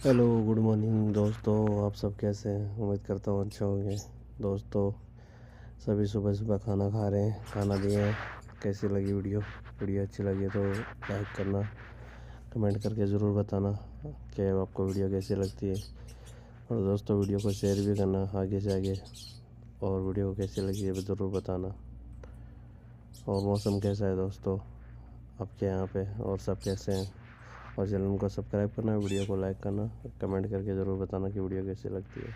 Hello, good morning दोस्तों। आप सब कैसे हैं? उम्मीद करता हूँ अच्छा होंगे। दोस्तों, सभी सुबह सुबह खाना खा रहे हैं, खाना दिए हैं। कैसी लगी वीडियो? वीडियो अच्छी लगी तो लाइक करना, कमेंट करके ज़रूर बताना कि आपको वीडियो कैसी लगती है। और दोस्तों, वीडियो को शेयर भी करना आगे से आगे, और वीडियो को कैसी लगी है ज़रूर बताना। और मौसम कैसा है दोस्तों आपके यहाँ पे, और सब कैसे हैं? और चैनल को सब्सक्राइब करना, वीडियो को लाइक करना, कमेंट करके ज़रूर बताना कि वीडियो कैसी लगती है।